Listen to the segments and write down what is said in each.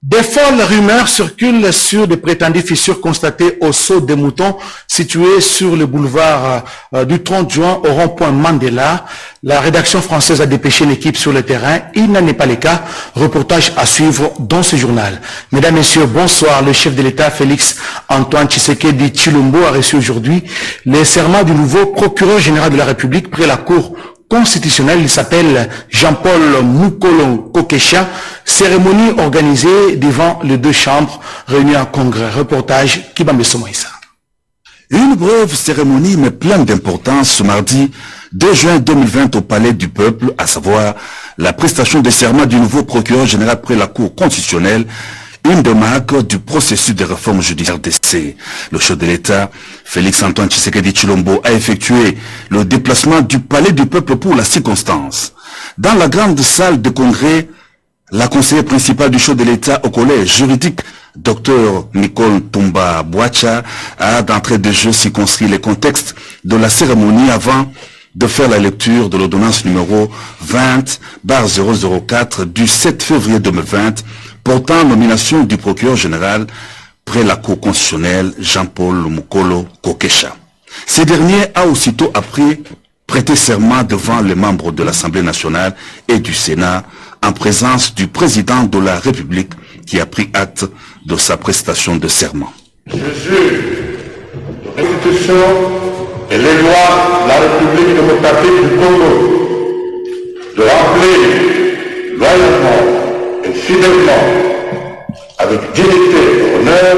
Des folles rumeurs circulent sur des prétendues fissures constatées au saut des moutons situé sur le boulevard du 30 juin au rond-point Mandela. La rédaction française a dépêché une équipe sur le terrain. Il n'en est pas le cas. Reportage à suivre dans ce journal. Mesdames, Messieurs, bonsoir. Le chef de l'État, Félix Antoine Tshisekedi Tshilombo, a reçu aujourd'hui les serments du nouveau procureur général de la République près la Cour constitutionnel. Il s'appelle Jean-Paul Mukolo Kokesha. Cérémonie organisée devant les deux chambres réunies en congrès. Reportage Kibambe Somoïsa. Une brève cérémonie mais pleine d'importance ce mardi 2 juin 2020 au Palais du Peuple, à savoir la prestation des serments du nouveau procureur général près la Cour constitutionnelle, une des marques du processus de réforme judiciaire d'essai. Le chef de l'État, Félix Antoine Tshisekedi Tshilombo, a effectué le déplacement du Palais du Peuple pour la circonstance. Dans la grande salle de congrès, la conseillère principale du chef de l'État au collège juridique, Dr Nicole Tomba Boacha, a d'entrée de jeu circonscrit les contextes de la cérémonie avant de faire la lecture de l'ordonnance numéro 20/004 du 7 février 2020 portant nomination du procureur général près la Cour constitutionnelle Jean-Paul Mukolo Kokesha. Ce dernier a aussitôt après prêté serment devant les membres de l'Assemblée nationale et du Sénat en présence du président de la République qui a pris acte de sa prestation de serment. Je jure la Constitution et les lois de la République démocratique du Congo de remplir loyalement et fidèlement, avec dignité et honneur,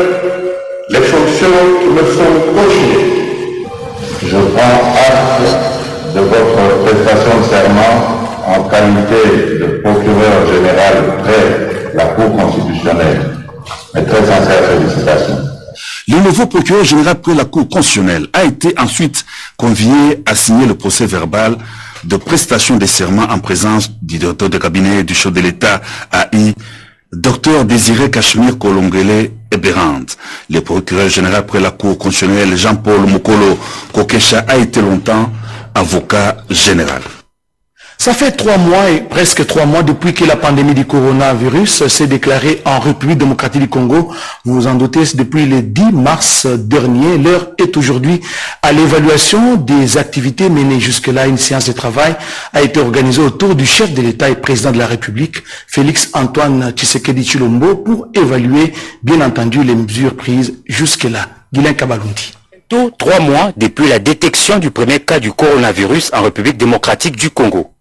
les fonctions qui me sont confiées. Je prends acte de votre prestation de serment en qualité de procureur général près la Cour constitutionnelle. Mes très sincères félicitations. Le nouveau procureur général près la Cour constitutionnelle a été ensuite convié à signer le procès verbal de prestation des serments en présence du directeur de cabinet du chef de l'État AI, Dr Désiré Cachemire Kolongele Eberand. Le procureur général près la Cour constitutionnelle, Jean-Paul Mukolo Kokesha, a été longtemps avocat général. Ça fait 3 mois et presque 3 mois depuis que la pandémie du coronavirus s'est déclarée en République démocratique du Congo. Vous vous en doutez, depuis le 10 mars dernier. L'heure est aujourd'hui à l'évaluation des activités menées jusque-là. Une séance de travail a été organisée autour du chef de l'État et président de la République, Félix Antoine Tshisekedi Tshilombo, pour évaluer, bien entendu, les mesures prises jusque-là. Guilain Kabalundi. 3 mois depuis la détection du premier cas du coronavirus en République démocratique du Congo.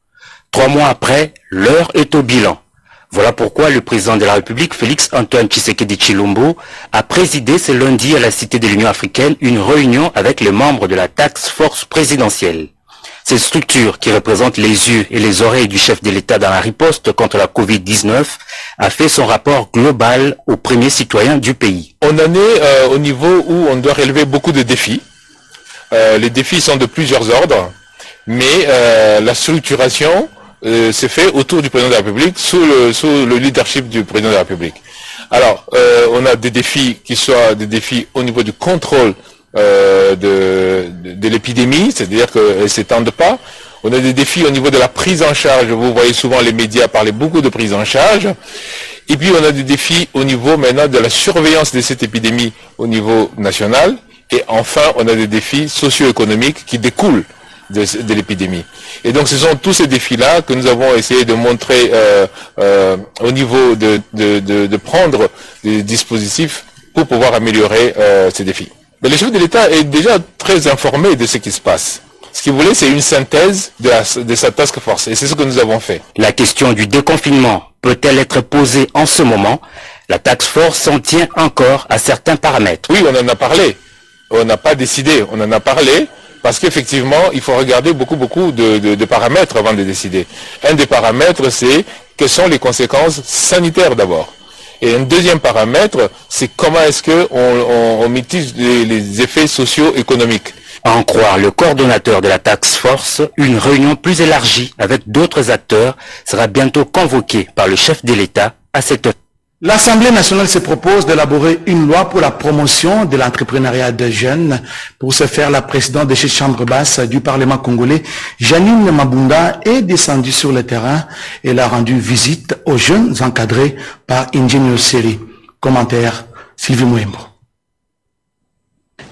3 mois après, l'heure est au bilan. Voilà pourquoi le président de la République, Félix Antoine Tshisekedi Tshilombo, a présidé ce lundi à la Cité de l'Union africaine une réunion avec les membres de la Task Force présidentielle. Cette structure, qui représente les yeux et les oreilles du chef de l'État dans la riposte contre la Covid-19, a fait son rapport global aux premiers citoyens du pays. On en est au niveau où on doit relever beaucoup de défis. Les défis sont de plusieurs ordres, mais la structuration c'est fait autour du président de la République, sous le leadership du président de la République. Alors, on a des défis qui soient des défis au niveau du contrôle de l'épidémie, c'est-à-dire qu'elle ne s'étende pas. On a des défis au niveau de la prise en charge. Vous voyez souvent les médias parler beaucoup de prise en charge. Et puis, on a des défis au niveau maintenant de la surveillance de cette épidémie au niveau national. Et enfin, on a des défis socio-économiques qui découlent de l'épidémie. Et donc ce sont tous ces défis-là que nous avons essayé de montrer au niveau de prendre des dispositifs pour pouvoir améliorer ces défis. Mais le chef de l'État est déjà très informé de ce qui se passe. Ce qu'il voulait, c'est une synthèse de sa task force. Et c'est ce que nous avons fait. La question du déconfinement peut-elle être posée en ce moment? La task force s'en tient encore à certains paramètres. Oui, on en a parlé. On n'a pas décidé. On en a parlé. Parce qu'effectivement, il faut regarder beaucoup de paramètres avant de décider. Un des paramètres, c'est quelles sont les conséquences sanitaires d'abord. Et un deuxième paramètre, c'est comment est-ce qu'on mitige les effets socio-économiques. À en croire le coordonnateur de la Task Force, une réunion plus élargie avec d'autres acteurs sera bientôt convoquée par le chef de l'État à cette heure. L'Assemblée nationale se propose d'élaborer une loi pour la promotion de l'entrepreneuriat des jeunes. Pour ce faire, la présidente de cette chambre basse du Parlement congolais, Janine Mabunda, est descendue sur le terrain. Elle a rendu visite aux jeunes encadrés par Ingenieur Seri. Commentaire, Sylvie Mouembo.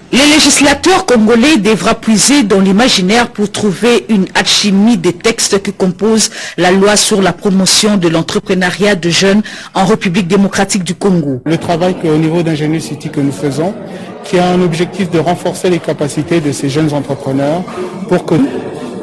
Les législateurs congolais devra puiser dans l'imaginaire pour trouver une alchimie des textes qui composent la loi sur la promotion de l'entrepreneuriat de jeunes en République démocratique du Congo. Le travail au niveau d'Ingenieur City que nous faisons, qui a un objectif de renforcer les capacités de ces jeunes entrepreneurs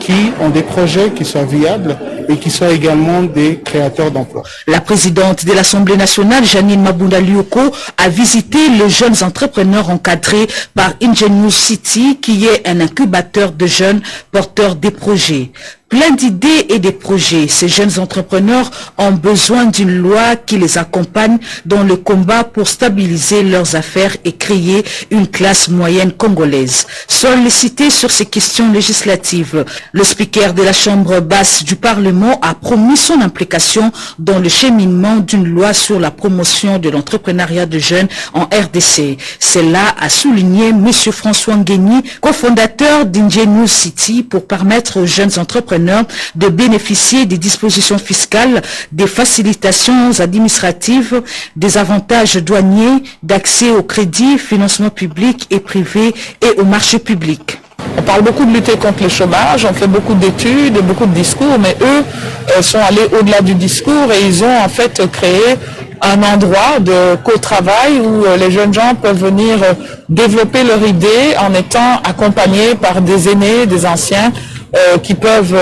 qui ont des projets qui soient viables et qui soient également des créateurs d'emplois. La présidente de l'Assemblée nationale, Janine Mabunda Lioko, a visité les jeunes entrepreneurs encadrés par Ingenious City, qui est un incubateur de jeunes porteurs des projets. Plein d'idées et des projets, ces jeunes entrepreneurs ont besoin d'une loi qui les accompagne dans le combat pour stabiliser leurs affaires et créer une classe moyenne congolaise. Sollicité sur ces questions législatives, le speaker de la Chambre basse du Parlement a promis son implication dans le cheminement d'une loi sur la promotion de l'entrepreneuriat de jeunes en RDC. Cela a souligné M. François Ngueni, cofondateur d'Ingenious City, pour permettre aux jeunes entrepreneurs de bénéficier des dispositions fiscales, des facilitations administratives, des avantages douaniers, d'accès au crédit, financement public et privé et au marché public. On parle beaucoup de lutter contre le chômage, on fait beaucoup d'études, beaucoup de discours, mais eux sont allés au-delà du discours et ils ont en fait créé un endroit de co-travail où les jeunes gens peuvent venir développer leur idée en étant accompagnés par des aînés, des anciens, qui peuvent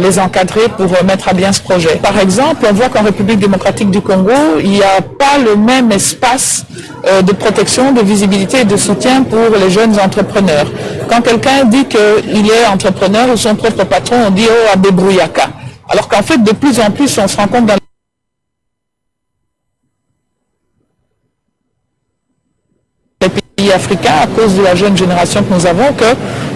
les encadrer pour mettre à bien ce projet. Par exemple, on voit qu'en République démocratique du Congo, il n'y a pas le même espace de protection, de visibilité et de soutien pour les jeunes entrepreneurs. Quand quelqu'un dit qu'il est entrepreneur ou son propre patron, on dit « oh, abébrouillaka ». Alors qu'en fait, de plus en plus, on se rend compte dans les pays africains, à cause de la jeune génération que nous avons,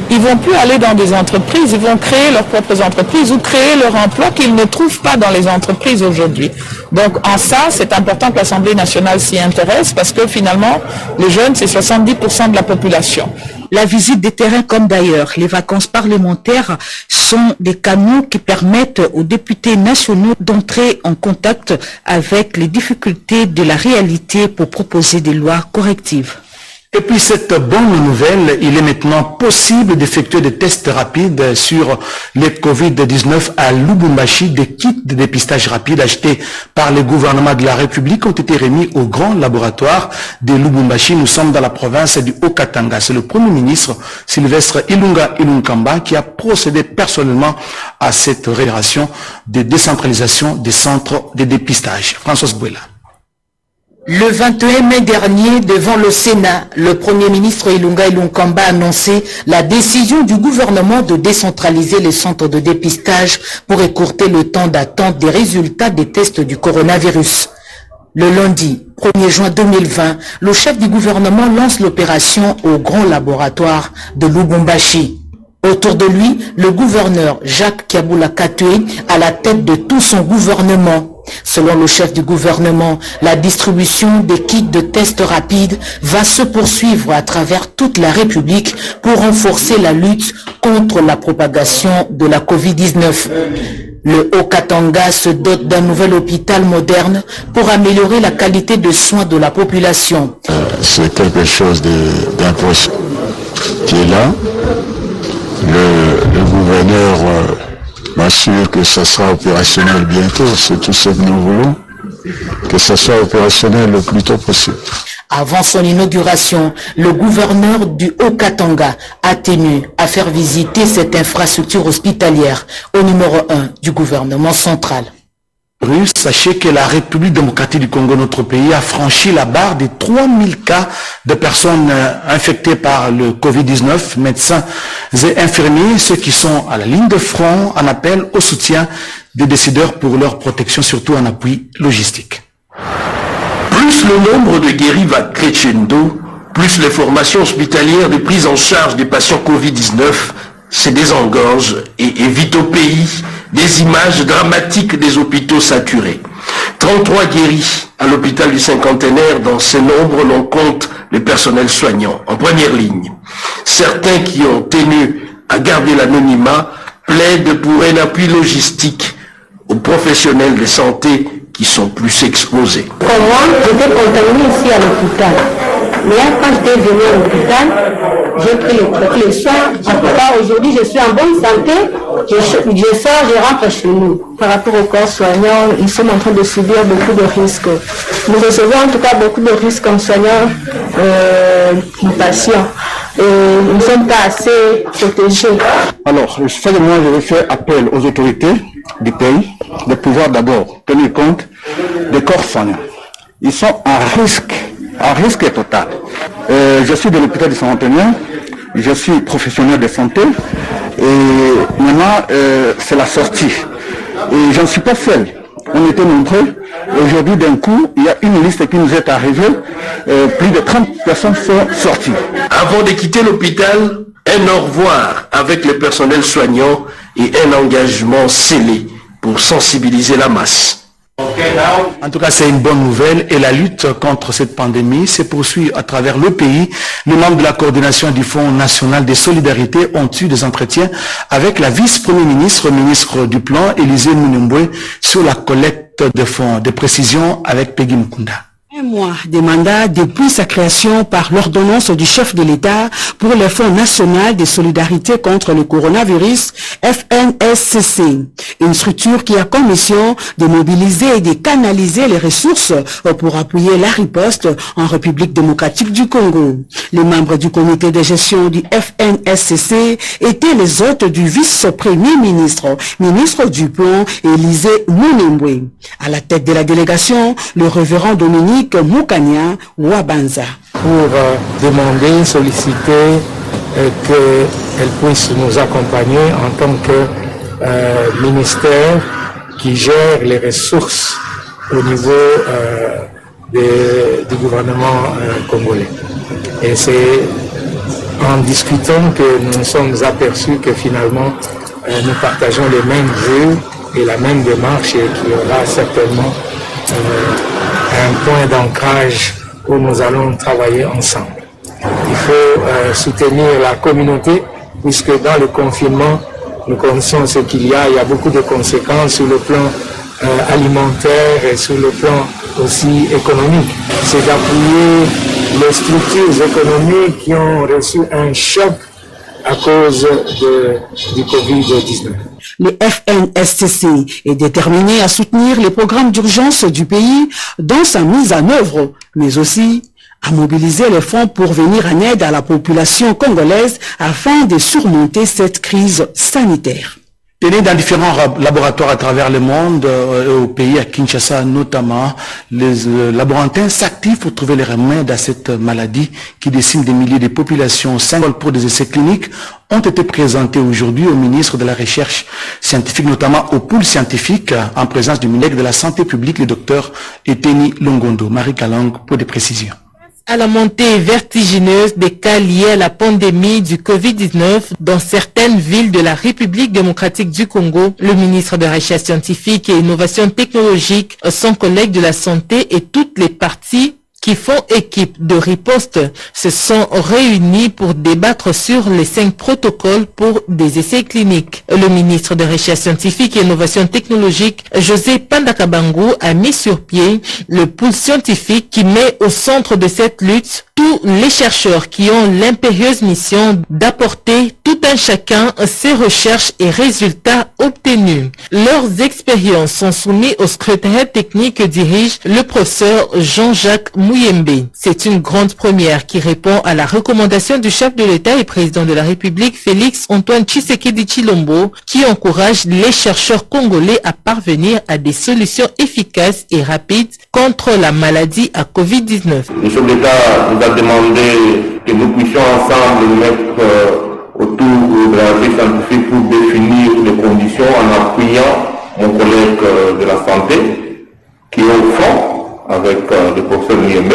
qu'ils ne vont plus aller dans des entreprises, ils vont créer leurs propres entreprises ou créer leur emploi qu'ils ne trouvent pas dans les entreprises aujourd'hui. Donc en ça, c'est important que l'Assemblée nationale s'y intéresse parce que finalement, les jeunes, c'est 70% de la population. La visite des terrains comme d'ailleurs les vacances parlementaires sont des canaux qui permettent aux députés nationaux d'entrer en contact avec les difficultés de la réalité pour proposer des lois correctives. Et puis cette bonne nouvelle, il est maintenant possible d'effectuer des tests rapides sur les Covid-19 à Lubumbashi. Des kits de dépistage rapide achetés par le gouvernement de la République ont été remis au grand laboratoire de Lubumbashi. Nous sommes dans la province du Haut-Katanga. C'est le Premier ministre Sylvestre Ilunga Ilunkamba qui a procédé personnellement à cette opération de décentralisation des centres de dépistage. François Bouela. Le 21 mai dernier, devant le Sénat, le Premier ministre Ilunga Ilunkamba a annoncé la décision du gouvernement de décentraliser les centres de dépistage pour écourter le temps d'attente des résultats des tests du coronavirus. Le lundi 1er juin 2020, le chef du gouvernement lance l'opération au grand laboratoire de Lubumbashi. Autour de lui, le gouverneur Jacques Kabula Katwe à la tête de tout son gouvernement. Selon le chef du gouvernement, la distribution des kits de tests rapides va se poursuivre à travers toute la République pour renforcer la lutte contre la propagation de la Covid-19. Le Haut-Katanga se dote d'un nouvel hôpital moderne pour améliorer la qualité de soins de la population. C'est quelque chose d'important qui est là. Le gouverneur m'assure que ça sera opérationnel bientôt. C'est tout ce que nous voulons, que ça soit opérationnel le plus tôt possible. Avant son inauguration, le gouverneur du Haut-Katanga a tenu à faire visiter cette infrastructure hospitalière au numéro 1 du gouvernement central. Sachez que la République démocratique du Congo, notre pays, a franchi la barre des 3000 cas de personnes infectées par le Covid-19. Médecins et infirmiers, ceux qui sont à la ligne de front, en appel au soutien des décideurs pour leur protection, surtout en appui logistique. Plus le nombre de guéris va crescendo, plus les formations hospitalières de prise en charge des patients Covid-19 se désengorgent et évitent au pays des images dramatiques des hôpitaux saturés. 33 guéris À l'hôpital du Cinquantenaire, dans ces nombres, l'on compte les personnels soignants en première ligne. Certains qui ont tenu à garder l'anonymat plaident pour un appui logistique aux professionnels de santé qui sont plus exposés. Pour moi, j'étais contaminée ici à l'hôpital. Mais quand j'étais venue à l'hôpital, j'ai pris les soins. En tout cas, aujourd'hui, je suis en bonne santé. Je sors, je rentre chez nous. Par rapport au corps soignant, nous sommes en train de subir beaucoup de risques. Nous recevons en tout cas beaucoup de risques en soignant nos patients. Nous ne sommes pas assez protégés. Alors, moi, je vais faire appel aux autorités du pays de pouvoir d'abord tenir compte des corps soignants. Ils sont à risque total. Je suis de l'hôpital du Cinquantenaire, je suis professionnel de santé et maintenant c'est la sortie. Et je ne suis pas seul, on était nombreux. Aujourd'hui d'un coup, il y a une liste qui nous est arrivée, plus de 30 personnes sont sorties. Avant de quitter l'hôpital, un au revoir avec le personnel soignant et un engagement scellé pour sensibiliser la masse. En tout cas, c'est une bonne nouvelle et la lutte contre cette pandémie se poursuit à travers le pays. Les membres de la coordination du Fonds national de solidarité ont eu des entretiens avec la vice-premier ministre, ministre du Plan, Élisée Mounemboué, sur la collecte de fonds. De précision avec Peggy Mukunda. Un mois de mandat depuis sa création par l'ordonnance du chef de l'État pour le Fonds national de solidarité contre le coronavirus, FNSCC. Une structure qui a comme mission de mobiliser et de canaliser les ressources pour appuyer la riposte en République démocratique du Congo. Les membres du comité de gestion du FNSCC étaient les hôtes du vice-premier ministre, ministre du Plan, Élisée Mounemboué. À la tête de la délégation, le révérend Dominique Moukania Wabanza. Pour demander, solliciter qu'elle puisse nous accompagner en tant que ministère qui gère les ressources au niveau du gouvernement congolais. Et c'est en discutant que nous nous sommes aperçus que finalement nous partageons les mêmes vues et la même démarche et qu'il y aura certainement un point d'ancrage où nous allons travailler ensemble. Il faut soutenir la communauté puisque dans le confinement, nous connaissons ce qu'il y a beaucoup de conséquences sur le plan alimentaire et sur le plan aussi économique. C'est d'appuyer les structures économiques qui ont reçu un choc à cause du Covid-19. Le FNSCC est déterminé à soutenir les programmes d'urgence du pays dans sa mise en œuvre, mais aussi à mobiliser les fonds pour venir en aide à la population congolaise afin de surmonter cette crise sanitaire. Tenez dans différents laboratoires à travers le monde, au pays, à Kinshasa notamment, les laborantins s'activent pour trouver les remèdes à cette maladie qui décime des milliers de populations. 5 vols pour des essais cliniques ont été présentés aujourd'hui au ministre de la Recherche scientifique, notamment au pôle scientifique, en présence du ministre de la Santé publique, le docteur Eteni Longondo. Marie Kalang pour des précisions. À la montée vertigineuse des cas liés à la pandémie du Covid-19 dans certaines villes de la République démocratique du Congo, le ministre de la Recherche scientifique et innovation technologique, son collègue de la santé et toutes les parties qui font équipe de riposte se sont réunis pour débattre sur les 5 protocoles pour des essais cliniques. Le ministre de Recherche scientifique et innovation technologique, José Pandakabango, a mis sur pied le pôle scientifique qui met au centre de cette lutte tous les chercheurs qui ont l'impérieuse mission d'apporter tout un chacun ses recherches et résultats obtenus. Leurs expériences sont soumises au scrutin technique que dirige le professeur Jean-Jacques Mouyembe. C'est une grande première qui répond à la recommandation du chef de l'État et président de la République, Félix Antoine Tshisekedi Tshilombo, qui encourage les chercheurs congolais à parvenir à des solutions efficaces et rapides contre la maladie à Covid-19. Le chef d'État nous a demandé que nous puissions ensemble nous mettre autour de la recherche scientifique pour définir les conditions en appuyant mon collègue de la santé qui est au fond avec le professeur Niembe.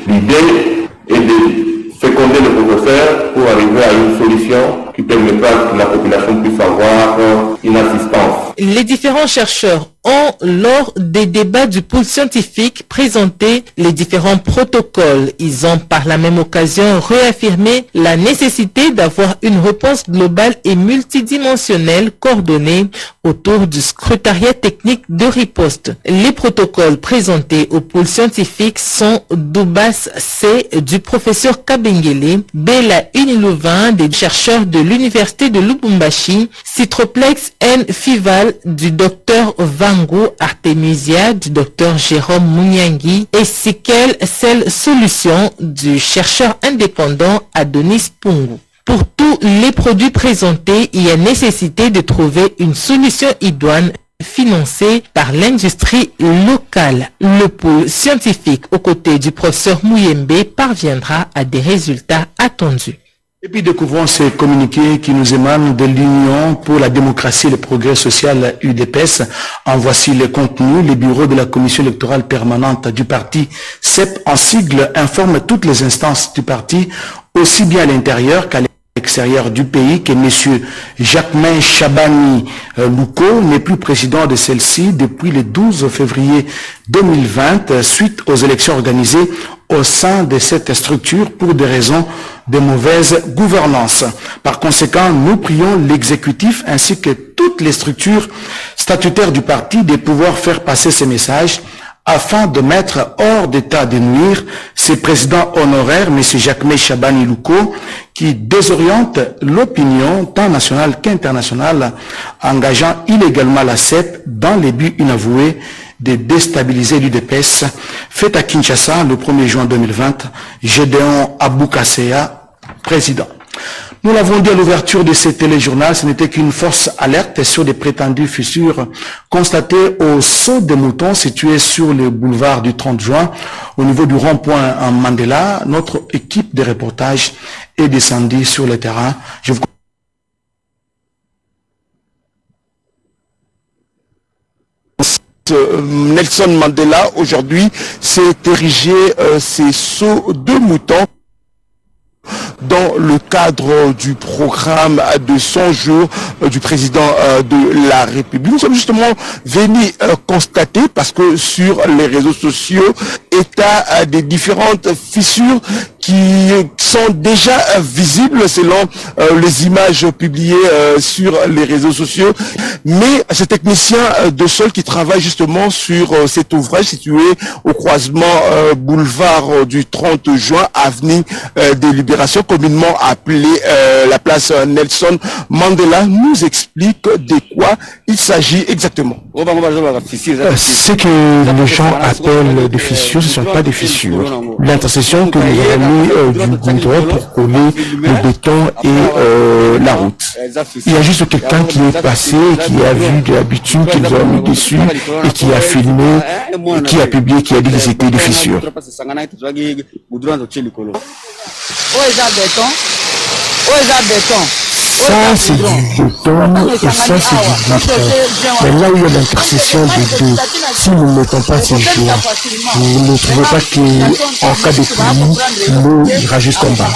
L'idée est de féconder le professeur pour arriver à une solution qui permettra que la population puisse avoir une assistance les différents chercheurs ont, lors des débats du pôle scientifique, présenté les différents protocoles. Ils ont par la même occasion réaffirmé la nécessité d'avoir une réponse globale et multidimensionnelle coordonnée autour du scrutariat technique de riposte. Les protocoles présentés au pôle scientifique sont Doubas C du professeur Kabengele, Bela Unilouvin des chercheurs de l'université de Lubumbashi, Citroplex N Fival du docteur Vango Artemisia du docteur Jérôme Mouniangui et Sikel Cell Solution du chercheur indépendant Adonis Pungu. Pour tous les produits présentés, il y a nécessité de trouver une solution idoine financée par l'industrie locale. Le pôle scientifique aux côtés du professeur Mouyembe parviendra à des résultats attendus. Et puis découvrons ces communiqués qui nous émanent de l'Union pour la démocratie et le progrès social UDPS. En voici les contenus. Les bureaux de la commission électorale permanente du parti CEP en sigle informent toutes les instances du parti, aussi bien à l'intérieur qu'à l'extérieur du pays, que M. Jacquemain Chabani Louko n'est plus président de celle-ci depuis le 12 février 2020 suite aux élections organisées au sein de cette structure pour des raisons de mauvaise gouvernance. Par conséquent, nous prions l'exécutif ainsi que toutes les structures statutaires du parti de pouvoir faire passer ces messages afin de mettre hors d'état de nuire ses présidents honoraires, M. Jacquemain Chabani Louko, qui désoriente l'opinion tant nationale qu'internationale, engageant illégalement la CEP dans les buts inavoués de déstabiliser l'UDPS, fait à Kinshasa le 1er juin 2020, Gédéon Aboukasséa, président. Nous l'avons dit à l'ouverture de ce téléjournal, ce n'était qu'une force alerte sur des prétendues fissures constatées au saut des moutons situé sur le boulevard du 30 juin, au niveau du rond-point en Mandela. Notre équipe de reportage est descendue sur le terrain. Je vous Nelson Mandela aujourd'hui s'est érigé ces sauts de moutons dans le cadre du programme de 100 jours du président de la République. Nous sommes justement venus constater, parce que sur les réseaux sociaux, état des différentes fissures qui sont déjà visibles selon les images publiées sur les réseaux sociaux. Mais ce technicien de sol qui travaille justement sur cet ouvrage situé au croisement boulevard du 30 juin, avenue des Libérations, communément appelée la place Nelson Mandela, nous explique de quoi il s'agit exactement. Ce que les gens appellent des fissures, ce ne sont pas des fissures. L'intersection que nous avons mis du goudron pour coller le béton et la route. Il y a juste quelqu'un qui est passé, qui a vu de la bitume qu'ils ont mis dessus et qui a filmé, qui a publié, qui a dit que c'était des fissures. Ça c'est du béton et ça c'est du goudron. Mais là où il y a l'intersection des deux, si nous ne mettons pas ces joints, vous ne trouvez pas qu'en cas de pluie, l'eau ira jusqu'en bas.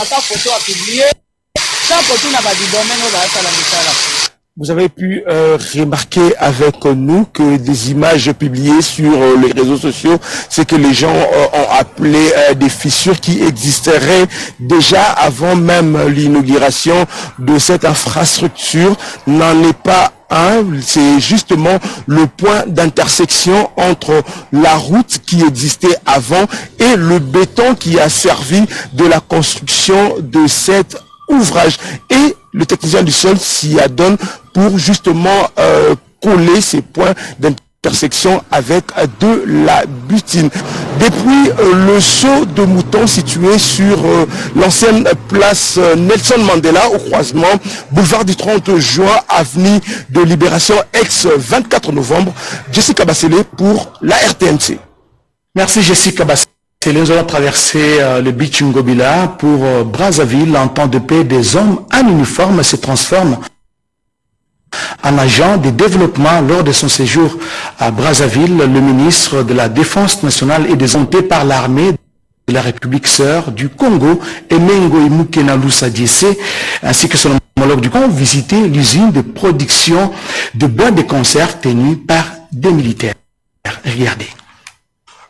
Vous avez pu remarquer avec nous que des images publiées sur les réseaux sociaux, c'est que les gens ont appelé des fissures qui existeraient déjà avant même l'inauguration de cette infrastructure. N'en est pas un, c'est justement le point d'intersection entre la route qui existait avant et le béton qui a servi de la construction de cet ouvrage. Et le technicien du sol s'y adonne pour justement coller ces points d'intersection avec de la butine. Depuis le saut de mouton situé sur l'ancienne place Nelson Mandela au croisement boulevard du 30 juin, avenue de Libération, ex-24 novembre, Jessica Bassele pour la RTNC. Merci Jessica Bassele. Nous allons traverser le Bichungobila pour Brazzaville. En temps de paix, des hommes en uniforme se transforment en agent de développement. Lors de son séjour à Brazzaville, le ministre de la Défense nationale est désenté par l'armée de la République sœur du Congo, Emengo Imukena Lusa Diesse, ainsi que son homologues du Congo ont visité l'usine de production de boîtes de conserve tenue par des militaires. Regardez.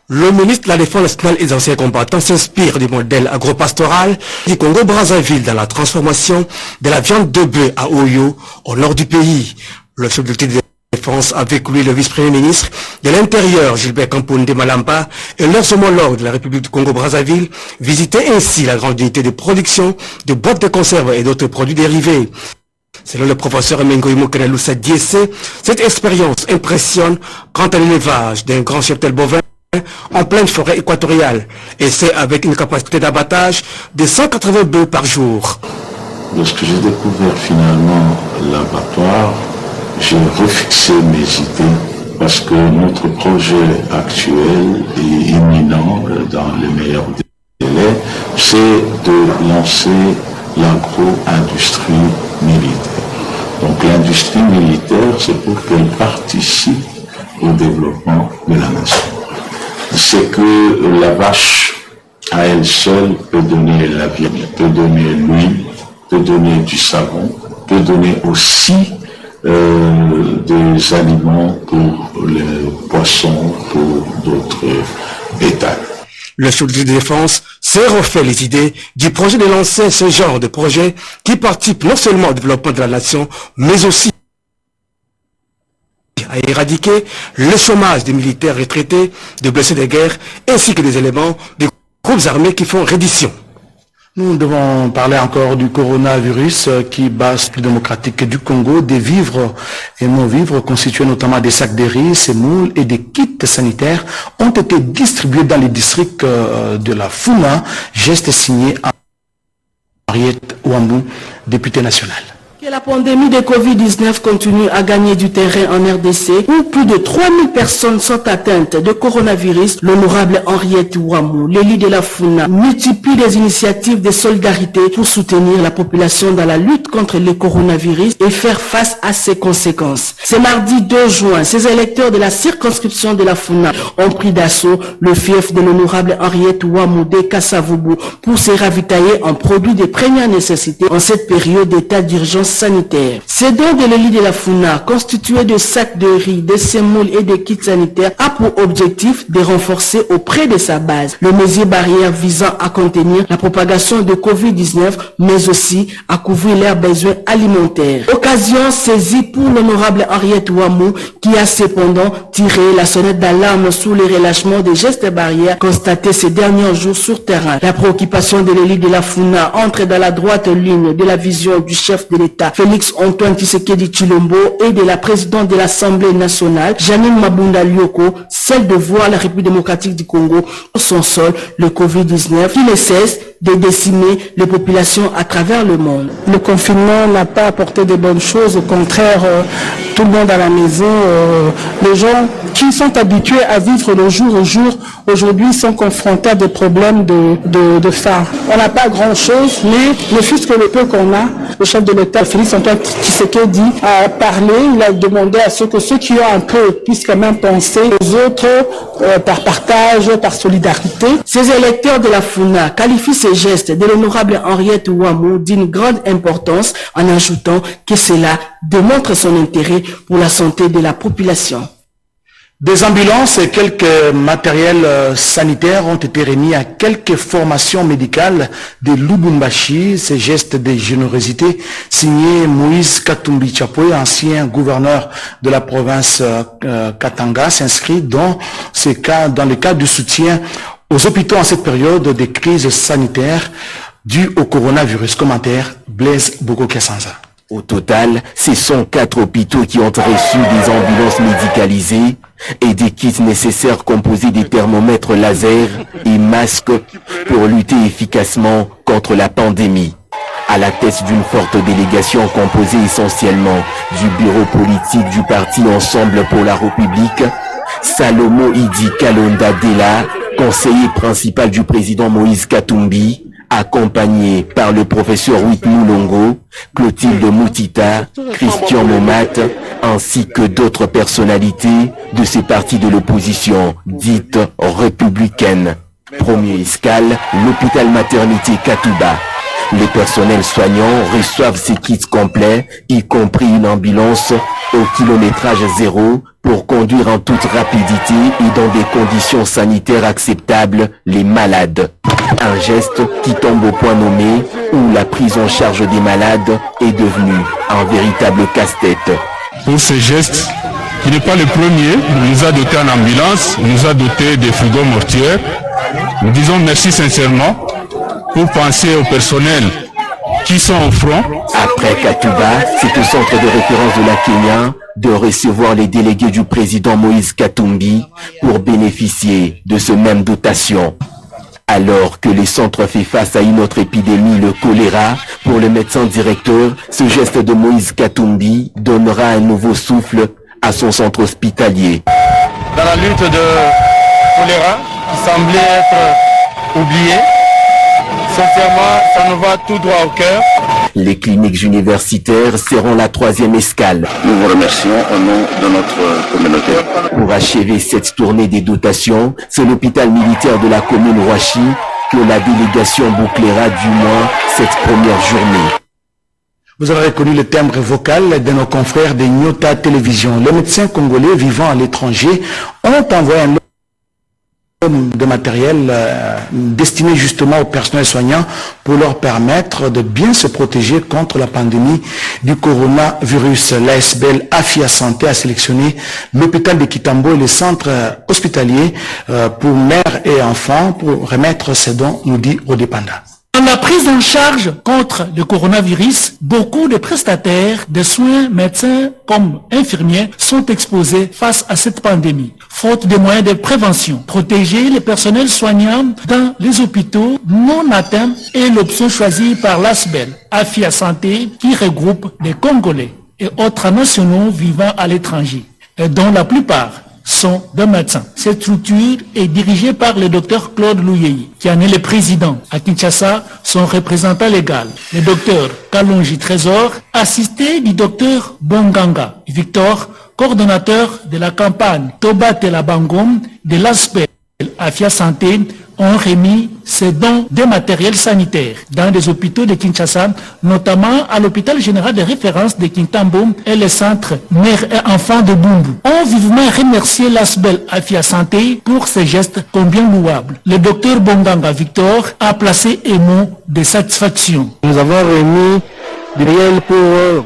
Le ministre de la Défense nationale et des anciens combattants s'inspire du modèle agropastoral du Congo-Brazzaville dans la transformation de la viande de bœuf à Oyo au nord du pays. Le chef de défense avec lui le vice-premier ministre de l'Intérieur, Gilbert Kampounde Malamba, et leurs homologues de la République du Congo-Brazzaville visitaient ainsi la grande unité de production de boîtes de conserve et d'autres produits dérivés. Selon le professeur Emengoïmo Kenaloussa Diessé, cette expérience impressionne quant à l'élevage d'un grand cheptel bovin en pleine forêt équatoriale, et c'est avec une capacité d'abattage de 180 bœufs par jour. Lorsque j'ai découvert finalement l'abattoir, j'ai refixé mes idées parce que notre projet actuel et imminent dans les meilleurs délais, c'est de lancer l'agro-industrie militaire. Donc l'industrie militaire, c'est pour qu'elle participe au développement de la nation. C'est que la vache à elle seule peut donner la viande, peut donner l'huile, peut donner du savon, peut donner aussi des aliments pour les poissons, pour d'autres bétails. Le chef de défense s'est refait les idées du projet de lancer ce genre de projet qui participe non seulement au développement de la nation, mais aussi à éradiquer le chômage des militaires retraités, des blessés de guerre, ainsi que des éléments des groupes armés qui font reddition. Nous devons parler encore du coronavirus qui bat l'État démocratique du Congo. Des vivres et non-vivres constitués notamment des sacs de riz, semoules et des kits sanitaires ont été distribués dans les districts de la Funa, geste signé à Henriette Ouambou, députée nationale. Que la pandémie de Covid-19 continue à gagner du terrain en RDC, où plus de 3000 personnes sont atteintes de coronavirus, l'honorable Henriette Ouambou, l'élu de la Funa, multiplie les initiatives de solidarité pour soutenir la population dans la lutte contre le coronavirus et faire face à ses conséquences. Ce mardi 2 juin, ces électeurs de la circonscription de la Funa ont pris d'assaut le fief de l'honorable Henriette Ouambou de Kassavubu pour se ravitailler en produits de première nécessité en cette période d'état d'urgence sanitaire. Ces dons de l'élu de la Funa, constitués de sacs de riz, de semoules et de kits sanitaires, a pour objectif de renforcer auprès de sa base le mesure barrière visant à contenir la propagation de Covid-19, mais aussi à couvrir leurs besoins alimentaires. Occasion saisie pour l'honorable Henriette Ouambou, qui a cependant tiré la sonnette d'alarme sous le relâchement des gestes barrières constatés ces derniers jours sur terrain. La préoccupation de l'élu de la Funa entre dans la droite ligne de la vision du chef de l'État, Félix Antoine Tshisekedi Tshilombo, et de la présidente de l'Assemblée nationale, Janine Mabunda Lioko, celle de voir la République démocratique du Congo sur son sol, le Covid-19, qui ne cesse de décimer les populations à travers le monde. Le confinement n'a pas apporté de bonnes choses, au contraire, tout le monde à la maison, les gens qui sont habitués à vivre le jour au jour, aujourd'hui sont confrontés à des problèmes de faim. On n'a pas grand-chose, mais le fils que le peu qu'on a, le chef de l'État, Félix Antoine Tshisekedi, a parlé, il a demandé à ceux qui ont un peu puissent quand même penser aux autres par partage, par solidarité. Ces électeurs de la Funa qualifient ces gestes de l'honorable Henriette Ouambou d'une grande importance en ajoutant que cela démontre son intérêt pour la santé de la population. Des ambulances et quelques matériels sanitaires ont été remis à quelques formations médicales de Lubumbashi. Ces gestes de générosité signés Moïse Katumbi Chapoy, ancien gouverneur de la province Katanga, s'inscrit dans le cadre du soutien aux hôpitaux en cette période de crise sanitaire due au coronavirus. Commentaire Blaise Boko-Kessanza. Au total, ce sont 4 hôpitaux qui ont reçu des ambulances médicalisées et des kits nécessaires composés des thermomètres laser et masques pour lutter efficacement contre la pandémie. À la tête d'une forte délégation composée essentiellement du bureau politique du parti Ensemble pour la République, Salomo Idi Kalonda Dela, conseiller principal du président Moïse Katumbi, accompagné par le professeur Whit Moulongo, Clotilde Moutita, Christian Momat, ainsi que d'autres personnalités de ces partis de l'opposition dites républicaines. Premier escale, l'hôpital maternité Katouba. Les personnels soignants reçoivent ces kits complets, y compris une ambulance au kilométrage zéro pour conduire en toute rapidité et dans des conditions sanitaires acceptables les malades. Un geste qui tombe au point nommé où la prise en charge des malades est devenue un véritable casse-tête. Pour ce geste, qui n'est pas le premier, il nous a doté en ambulance, il nous a doté des frigos mortuaires. Nous disons merci sincèrement pour penser au personnel qui sont au front. Après Katuba, c'est au centre de référence de la Kenya de recevoir les délégués du président Moïse Katumbi pour bénéficier de ce même dotation. Alors que le centre fait face à une autre épidémie, le choléra, pour le médecin directeur, ce geste de Moïse Katumbi donnera un nouveau souffle à son centre hospitalier. Dans la lutte de choléra, qui semblait être oubliée, sincèrement, ça nous va tout droit au cœur. Les cliniques universitaires seront la 3e escale. Nous vous remercions au nom de notre communauté. Pour achever cette tournée des dotations, c'est l'hôpital militaire de la commune Ouachi que la délégation bouclera du moins cette première journée. Vous avez reconnu le timbre vocal de nos confrères de Nyota Télévision. Les médecins congolais vivant à l'étranger ont envoyé un de matériel destiné justement au personnel soignant pour leur permettre de bien se protéger contre la pandémie du coronavirus. L'ASBL Afia Santé a sélectionné l'hôpital de Kitambo et le centre hospitalier pour mères et enfants pour remettre ces dons, nous dit Odepanda. Dans la prise en charge contre le coronavirus, beaucoup de prestataires de soins, médecins comme infirmiers sont exposés face à cette pandémie. Faute de moyens de prévention, protéger les personnels soignants dans les hôpitaux non atteints est l'option choisie par l'ASBL, Afia Santé, qui regroupe des Congolais et autres nationaux vivant à l'étranger, et dont la plupart sont des médecins. Cette structure est dirigée par le docteur Claude Louyei, qui en est le président. À Kinshasa, son représentant légal, le docteur Kalonji Trésor, assisté du docteur Bonganga Victor, coordonnateur de la campagne Toba Telabangom de l'ASBL Afia Santé, ont remis ces dons de matériel sanitaire dans des hôpitaux de Kinshasa, notamment à l'hôpital général de référence de Kintambo et le centre mère et enfants de Bumbu. On vivement remercié l'ASBL Afia Santé pour ces gestes combien louables. Le docteur Bonganga Victor a placé un mot de satisfaction. Nous avons remis du matériel pour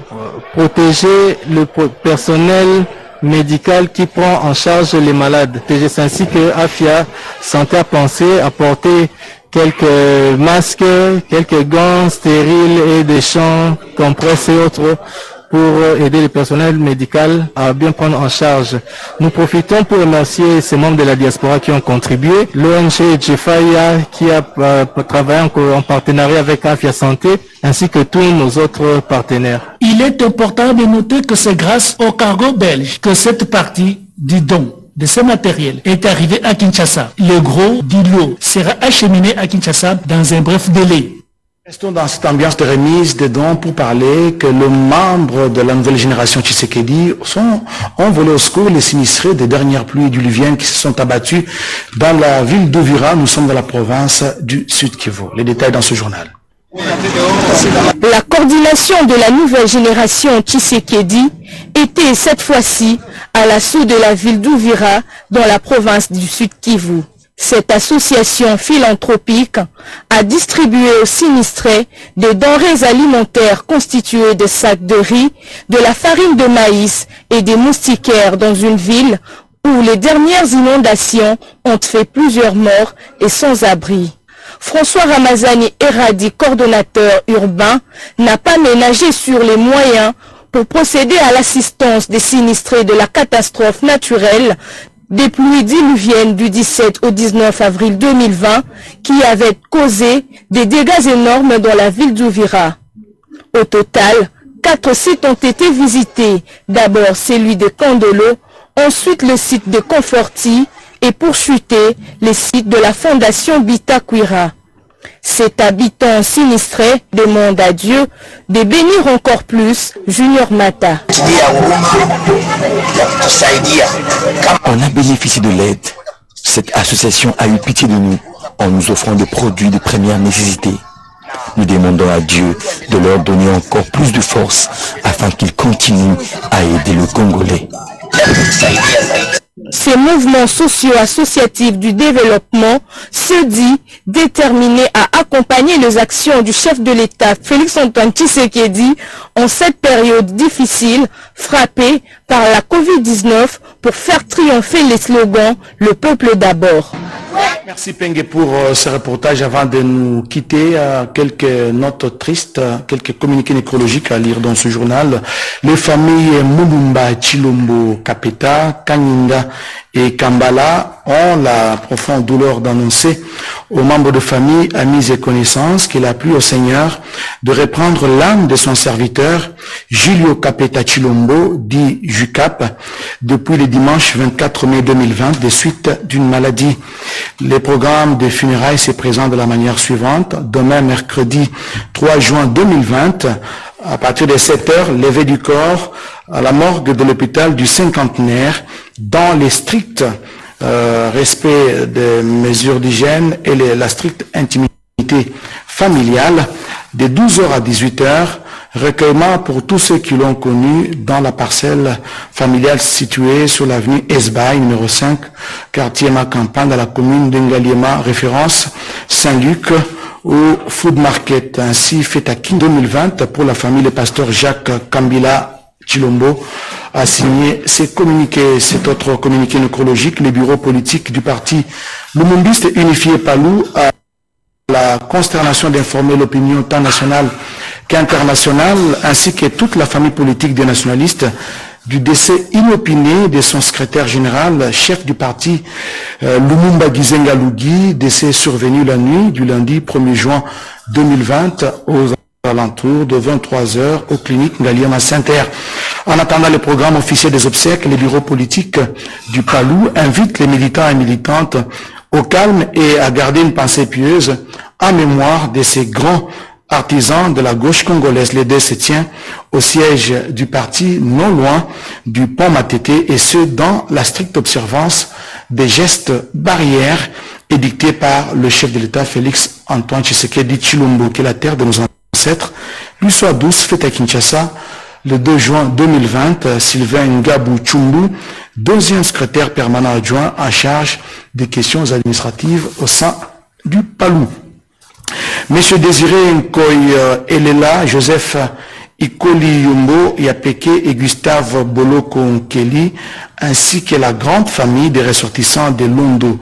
protéger le personnel médical qui prend en charge les malades. C'est ainsi que Afia Santé a pensé apporter quelques masques, quelques gants stériles et des champs, compresses et autres pour aider le personnel médical à bien prendre en charge. Nous profitons pour remercier ces membres de la diaspora qui ont contribué, l'ONG Jefaya qui a travaillé en partenariat avec Afia Santé, ainsi que tous nos autres partenaires. Il est important de noter que c'est grâce au cargo belge que cette partie du don de ce matériel est arrivé à Kinshasa. Le gros du lot sera acheminé à Kinshasa dans un bref délai. Restons dans cette ambiance de remise de dons pour parler que les membres de la nouvelle génération Tshisekedi ont volé au secours les sinistrés des dernières pluies diluviennes qui se sont abattues dans la ville d'Uvira. Nous sommes dans la province du Sud Kivu. Les détails dans ce journal. La coordination de la nouvelle génération Tshisekedi était cette fois-ci à l'assaut de la ville d'Uvira dans la province du Sud Kivu. Cette association philanthropique a distribué aux sinistrés des denrées alimentaires constituées de sacs de riz, de la farine de maïs et des moustiquaires dans une ville où les dernières inondations ont fait plusieurs morts et sans-abri. François Ramazani Eradi, coordonnateur urbain, n'a pas ménagé sur les moyens pour procéder à l'assistance des sinistrés de la catastrophe naturelle des pluies diluviennes du 17 au 19 avril 2020 qui avaient causé des dégâts énormes dans la ville d'Uvira. Au total, 4 sites ont été visités. D'abord celui de Kandolo, ensuite le site de Conforti et pour chuter les sites de la fondation Bitakwira. Cet habitant sinistré demande à Dieu de bénir encore plus Junior Mata. On a bénéficié de l'aide. Cette association a eu pitié de nous en nous offrant des produits de première nécessité. Nous demandons à Dieu de leur donner encore plus de force afin qu'ils continuent à aider le Congolais. Ces mouvements socio-associatifs du développement se dit déterminés à accompagner les actions du chef de l'État Félix-Antoine Tshisekedi en cette période difficile frappée par la Covid-19 pour faire triompher les slogans « Le peuple d'abord ». Merci Pengue pour ce reportage. Avant de nous quitter, quelques notes tristes, quelques communiqués nécrologiques à lire dans ce journal. Les familles Mulumba, Chilombo, Kapeta, Kanyinga et Kambala ont la profonde douleur d'annoncer aux membres de famille, amis et connaissances qu'il a plu au Seigneur de reprendre l'âme de son serviteur Julio Kapeta Chilombo, dit Jucap, depuis le dimanche 24 mai 2020 des suites d'une maladie. Le programme de funérailles se présente de la manière suivante. Demain, mercredi 3 juin 2020, à partir de 7 heures, levée du corps à la morgue de l'hôpital du Cinquantenaire dans les stricts respect des mesures d'hygiène et la stricte intimité familiale de 12h à 18h. Recueillement pour tous ceux qui l'ont connu dans la parcelle familiale située sur l'avenue Esbaï, numéro 5, quartier Macampagne, dans la commune d'Engaliema, référence Saint-Luc, au Food Market. Ainsi, fête à Kin 2020 pour la famille, le pasteur Jacques Kambila Chilombo a signé ces communiqués. Cet autre communiqué nécrologique, le bureau politique du parti Lumumbiste Unifié Palou a la consternation d'informer l'opinion tant nationale qu'internationale, ainsi que toute la famille politique des nationalistes, du décès inopiné de son secrétaire général, chef du parti Lumumba Gizenga Lugi, décès survenu la nuit du lundi 1er juin 2020 aux alentours de 23h aux cliniques Ngaliema Saint-Air. En attendant le programme officiel des obsèques, les bureaux politiques du Palou invitent les militants et militantes au calme et à garder une pensée pieuse en mémoire de ces grands artisans de la gauche congolaise. Les deux se tient au siège du parti, non loin du pont Matete, et ce, dans la stricte observance des gestes barrières édictés par le chef de l'État Félix Antoine Tshisekedi Chilombo, que la terre de nos ancêtres lui soit douce. Fête à Kinshasa le 2 juin 2020, Sylvain Ngabou Chumbu, deuxième secrétaire permanent adjoint en charge des questions administratives au sein du Palou. Monsieur Désiré Nkoy Elela, Joseph Ikoli Yumbo, Yapeke et Gustave Boloko Nkeli, ainsi que la grande famille des ressortissants de Londo,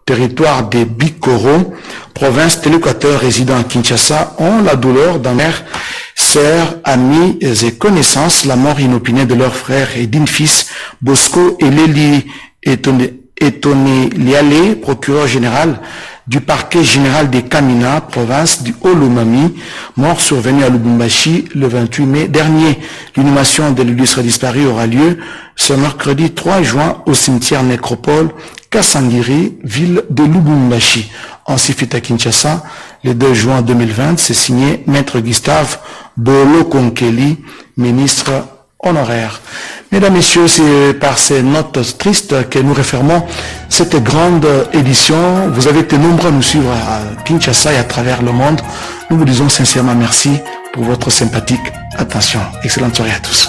territoire des Bikoro, province de l'Équateur résidant à Kinshasa, ont la douleur d'amères sœurs, amis et connaissances, la mort inopinée de leur frère et d'une fils, Bosco Eleli Etone Liale, procureur général du parquet général des Kamina, province du Haut-Lomami, mort survenu à Lubumbashi le 28 mai dernier. L'inhumation de l'illustre disparu aura lieu ce mercredi 3 juin au cimetière nécropole Kasangiri, ville de Lubumbashi. Ainsi fait à Kinshasa, le 2 juin 2020, c'est signé Maître Gustave Boloko Nkeli, ministre honoraire. Mesdames, Messieurs, c'est par ces notes tristes que nous refermons cette grande édition. Vous avez été nombreux à nous suivre à Kinshasa et à travers le monde. Nous vous disons sincèrement merci pour votre sympathique attention. Excellente soirée à tous.